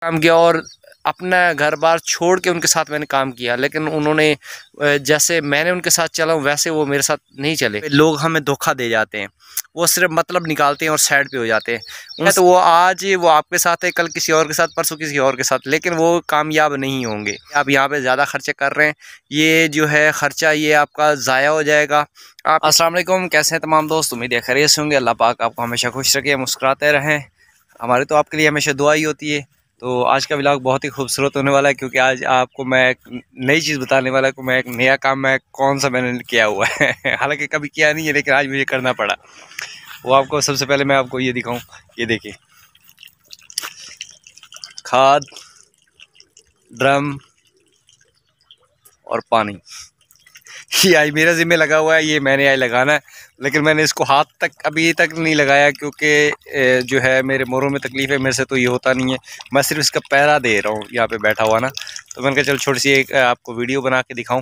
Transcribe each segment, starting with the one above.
काम किया और अपना घर बार छोड़ के उनके साथ मैंने काम किया, लेकिन उन्होंने जैसे मैंने उनके साथ चला हूँ वैसे वो मेरे साथ नहीं चले। लोग हमें धोखा दे जाते हैं, वो सिर्फ मतलब निकालते हैं और साइड पे हो जाते हैं। तो वो आज वो आपके साथ है, कल किसी और के साथ, परसों किसी और के साथ, लेकिन वो कामयाब नहीं होंगे। आप यहाँ पे ज़्यादा खर्चे कर रहे हैं, ये जो है ख़र्चा ये आपका ज़ाया हो जाएगा। आप अस्सलाम वालेकुम, कैसे हैं तमाम दोस्त? उम्मीद है खैरियत से होंगे। अल्लाह पाक आपको हमेशा खुश रखे, मुस्कुराते रहें। हमारी तो आपके लिए हमेशा दुआ ही होती है। तो आज का व्लॉग बहुत ही खूबसूरत होने वाला है, क्योंकि आज आपको मैं एक नई चीज़ बताने वाला हूँ। मैं एक नया काम मैं कौन सा मैंने किया हुआ है हालांकि कभी किया नहीं है, लेकिन आज मुझे करना पड़ा। वो आपको सबसे पहले मैं आपको ये दिखाऊं, ये देखिए, खाद, ड्रम और पानी ये आज मेरा ज़िम्मे लगा हुआ है। ये मैंने आज लगाना है, लेकिन मैंने इसको हाथ तक अभी तक नहीं लगाया, क्योंकि जो है मेरे मोरों में तकलीफ़ है, मेरे से तो ये होता नहीं है। मैं सिर्फ इसका पहरा दे रहा हूँ यहाँ पे बैठा हुआ ना। तो मैंने कहा चल छोटी सी एक आपको वीडियो बना के दिखाऊं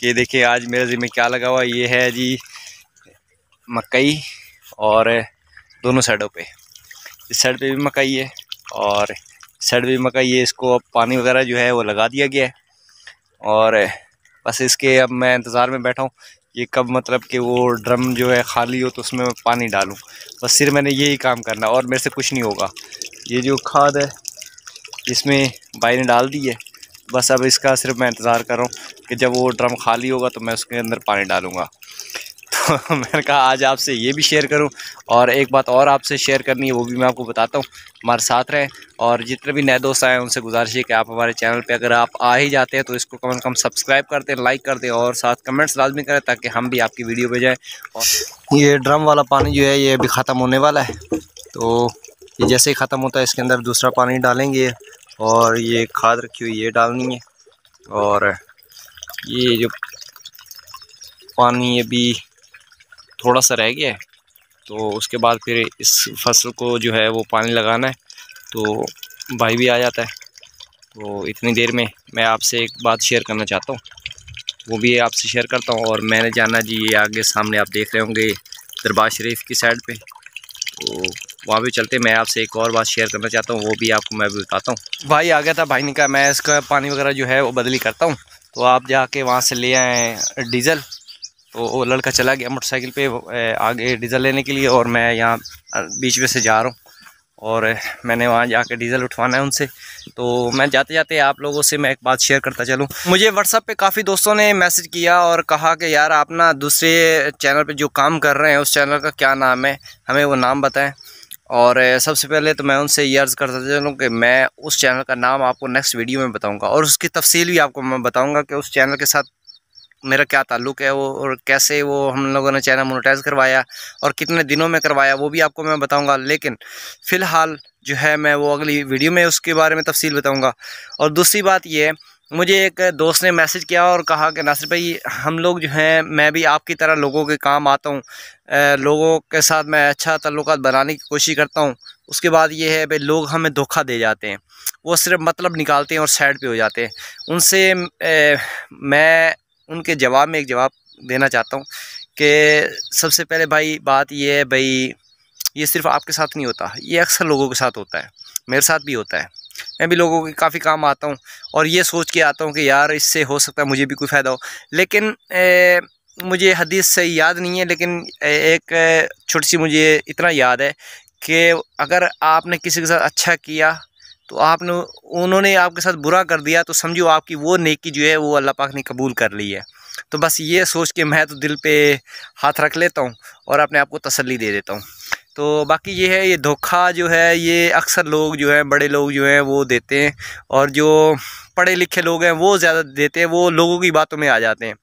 कि देखिए आज मेरे ज़िम्मे क्या लगा हुआ है। ये है जी मकई, और दोनों साइडों पे, इस साइड पे भी मकई है और इस साइड भी मकई है। इसको अब पानी वगैरह जो है वो लगा दिया गया है, और बस इसके अब मैं इंतज़ार में बैठा हूँ ये कब मतलब कि वो ड्रम जो है खाली हो तो उसमें मैं पानी डालूँ। बस सिर्फ मैंने यही काम करना और मेरे से कुछ नहीं होगा। ये जो खाद है इसमें भाई ने डाल दी है, बस अब इसका सिर्फ मैं इंतज़ार कर रहा हूँ कि जब वो ड्रम खाली होगा तो मैं उसके अंदर पानी डालूँगा। तो मैंने कहा आज आपसे ये भी शेयर करूं, और एक बात और आपसे शेयर करनी है, वो भी मैं आपको बताता हूं। हमारे साथ रहें, और जितने भी नए दोस्त आए उनसे गुजारिश है कि आप हमारे चैनल पे अगर आप आ ही जाते हैं तो इसको कम से कम सब्सक्राइब कर दें, लाइक कर दें और साथ कमेंट्स लाजमी करें, ताकि हम भी आपकी वीडियो पे जाएँ। और ये ड्रम वाला पानी जो है ये अभी ख़त्म होने वाला है, तो ये जैसे ही ख़त्म होता है इसके अंदर दूसरा पानी डालेंगे, और ये खाद रखी हुई ये डालनी है। और ये जो पानी अभी थोड़ा सा रह गया है, तो उसके बाद फिर इस फसल को जो है वो पानी लगाना है, तो भाई भी आ जाता है। तो इतनी देर में मैं आपसे एक बात शेयर करना चाहता हूँ, वो भी आपसे शेयर करता हूँ। और मैंने जाना जी ये आगे सामने आप देख रहे होंगे दरबार शरीफ की साइड पे, तो वहाँ भी चलते। मैं आपसे एक और बात शेयर करना चाहता हूँ, वो भी आपको मैं भी बताता हूँ। भाई आ गया था, भाई ने कहा मैं इसका पानी वगैरह जो है वो बदली करता हूँ, तो आप जाके वहाँ से ले आए डीज़ल। तो वो लड़का चला गया मोटरसाइकिल पे आगे डीज़ल लेने के लिए, और मैं यहाँ बीच में से जा रहा हूँ, और मैंने वहाँ जाके डीज़ल उठवाना है उनसे। तो मैं जाते जाते आप लोगों से मैं एक बात शेयर करता चलूँ। मुझे व्हाट्सएप पे काफ़ी दोस्तों ने मैसेज किया और कहा कि यार आप ना दूसरे चैनल पे जो काम कर रहे हैं उस चैनल का क्या नाम है, हमें वो नाम बताएं। और सबसे पहले तो मैं उनसे ये अर्ज़ करता चलूँ कि मैं उस चैनल का नाम आपको नेक्स्ट वीडियो में बताऊँगा, और उसकी तफसील भी आपको मैं बताऊँगा कि उस चैनल के साथ मेरा क्या ताल्लुक़ है, वो और कैसे वो हम लोगों ने चैनल मोनेटाइज़ करवाया और कितने दिनों में करवाया, वो भी आपको मैं बताऊंगा। लेकिन फ़िलहाल जो है मैं वो अगली वीडियो में उसके बारे में तफसील बताऊंगा। और दूसरी बात ये है, मुझे एक दोस्त ने मैसेज किया और कहा कि नासिर भाई हम लोग जो हैं, मैं भी आपकी तरह लोगों के काम आता हूँ, लोगों के साथ मैं अच्छा ताल्लुक़ात बनाने की कोशिश करता हूँ। उसके बाद ये है भाई लोग हमें धोखा दे जाते हैं, वो सिर्फ मतलब निकालते हैं और साइड पे हो जाते हैं। उनसे मैं उनके जवाब में एक जवाब देना चाहता हूँ कि सबसे पहले भाई बात ये है भाई, ये सिर्फ आपके साथ नहीं होता, ये अक्सर लोगों के साथ होता है, मेरे साथ भी होता है। मैं भी लोगों के काफ़ी काम आता हूँ और ये सोच के आता हूँ कि यार इससे हो सकता है मुझे भी कोई फ़ायदा हो, लेकिन मुझे हदीस से याद नहीं है, लेकिन एक छोटी सी मुझे इतना याद है कि अगर आपने किसी के साथ अच्छा किया तो आपने उन्होंने आपके साथ बुरा कर दिया, तो समझो आपकी वो नेकी जो है वो अल्लाह पाक ने कबूल कर ली है। तो बस ये सोच के मैं तो दिल पे हाथ रख लेता हूँ और अपने आप को तसल्ली दे देता हूँ। तो बाकी ये है, ये धोखा जो है ये अक्सर लोग जो हैं, बड़े लोग जो हैं वो देते हैं, और जो पढ़े लिखे लोग हैं वो ज़्यादा देते हैं, वो लोगों की बातों में आ जाते हैं।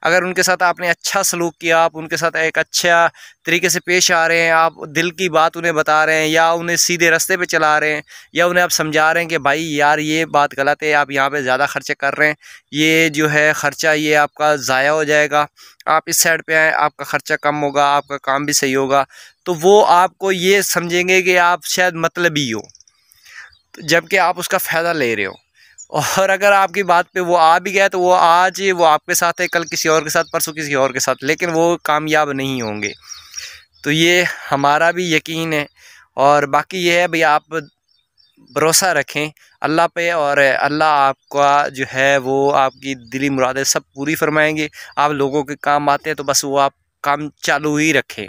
अगर उनके साथ आपने अच्छा सलूक किया, आप उनके साथ एक अच्छा तरीके से पेश आ रहे हैं, आप दिल की बात उन्हें बता रहे हैं, या उन्हें सीधे रास्ते पे चला रहे हैं, या उन्हें आप समझा रहे हैं कि भाई यार ये बात गलत है, आप यहाँ पे ज़्यादा खर्चे कर रहे हैं, ये जो है ख़र्चा ये आपका ज़ाया हो जाएगा, आप इस साइड पे आएँ, आपका ख़र्चा कम होगा, आपका काम भी सही होगा। तो वो आपको ये समझेंगे कि आप शायद मतलबी हो, जबकि आप उसका फ़ायदा ले रहे हो। और अगर आपकी बात पे वो आ भी गया तो वो आज वो आपके साथ है, कल किसी और के साथ, परसों किसी और के साथ, लेकिन वो कामयाब नहीं होंगे। तो ये हमारा भी यकीन है। और बाकी ये है भाई, आप भरोसा रखें अल्लाह पे, और अल्लाह आपका जो है वो आपकी दिली मुरादें सब पूरी फरमाएंगे। आप लोगों के काम आते हैं तो बस वो आप काम चालू ही रखें।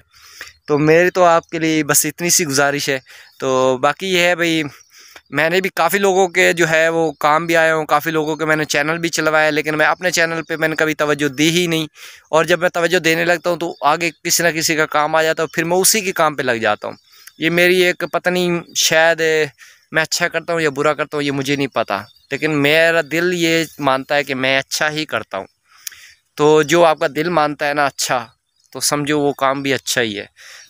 तो मेरी तो आपके लिए बस इतनी सी गुजारिश है। तो बाकी ये है भाई, मैंने भी काफ़ी लोगों के जो है वो काम भी आया हूँ, काफ़ी लोगों के मैंने चैनल भी चलवाया, लेकिन मैं अपने चैनल पे मैंने कभी तवज्जो दी ही नहीं। और जब मैं तवज्जो देने लगता हूँ तो आगे किसी ना किसी का काम आ जाता है, फिर मैं उसी के काम पे लग जाता हूँ। ये मेरी एक पता नहीं, शायद मैं अच्छा करता हूँ या बुरा करता हूँ ये मुझे नहीं पता, लेकिन मेरा दिल ये मानता है कि मैं अच्छा ही करता हूँ। तो जो आपका दिल मानता है ना अच्छा, तो समझो वो काम भी अच्छा ही है।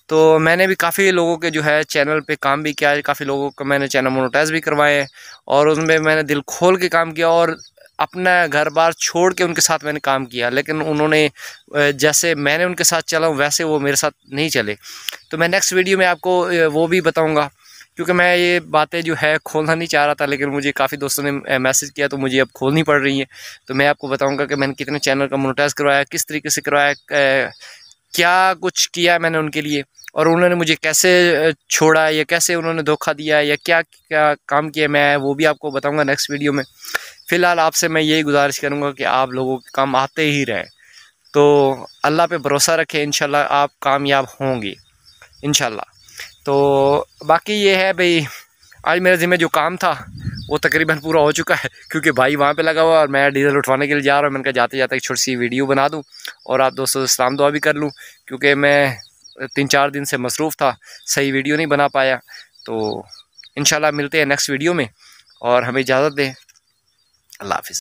तो मैंने भी काफ़ी लोगों के जो है चैनल पे काम भी किया है, काफ़ी लोगों को मैंने चैनल मोनेटाइज भी करवाए हैं, और उसमें मैंने दिल खोल के काम किया और अपना घर बार छोड़ के उनके साथ मैंने काम किया। लेकिन उन्होंने जैसे मैंने उनके साथ चला हूँ वैसे वो मेरे साथ नहीं चले। तो मैं नेक्स्ट वीडियो में आपको वो भी बताऊँगा, क्योंकि मैं ये बातें जो है खोलना नहीं चाह रहा था, लेकिन मुझे काफ़ी दोस्तों ने मैसेज किया तो मुझे अब खोलनी पड़ रही है। तो मैं आपको बताऊंगा कि मैंने कितने चैनल का मोनेटाइज करवाया, किस तरीके से करवाया, क्या कुछ किया मैंने उनके लिए, और उन्होंने मुझे कैसे छोड़ा या कैसे उन्होंने धोखा दिया या क्या क्या काम किया, मैं वो भी आपको बताऊंगा नेक्स्ट वीडियो में। फ़िलहाल आपसे मैं यही गुजारिश करूंगा कि आप लोगों के काम आते ही रहें। तो अल्लाह पे भरोसा रखें, इंशाल्लाह आप कामयाब होंगे इंशाल्लाह। तो बाकी ये है भाई, आज मेरे ज़िम्मे जो काम था वो तकरीबन पूरा हो चुका है, क्योंकि भाई वहाँ पे लगा हुआ और मैं डीजल उठवाने के लिए जा रहा हूँ। मैंने कहा जाते जाते एक छोटी सी वीडियो बना दूँ और आप दोस्तों से सलाम दुआ भी कर लूँ, क्योंकि मैं 3-4 दिन से मसरूफ़ था, सही वीडियो नहीं बना पाया। तो इंशाल्लाह मिलते हैं नेक्स्ट वीडियो में, और हमें इजाज़त दें। अल्लाह हाफ़िज़।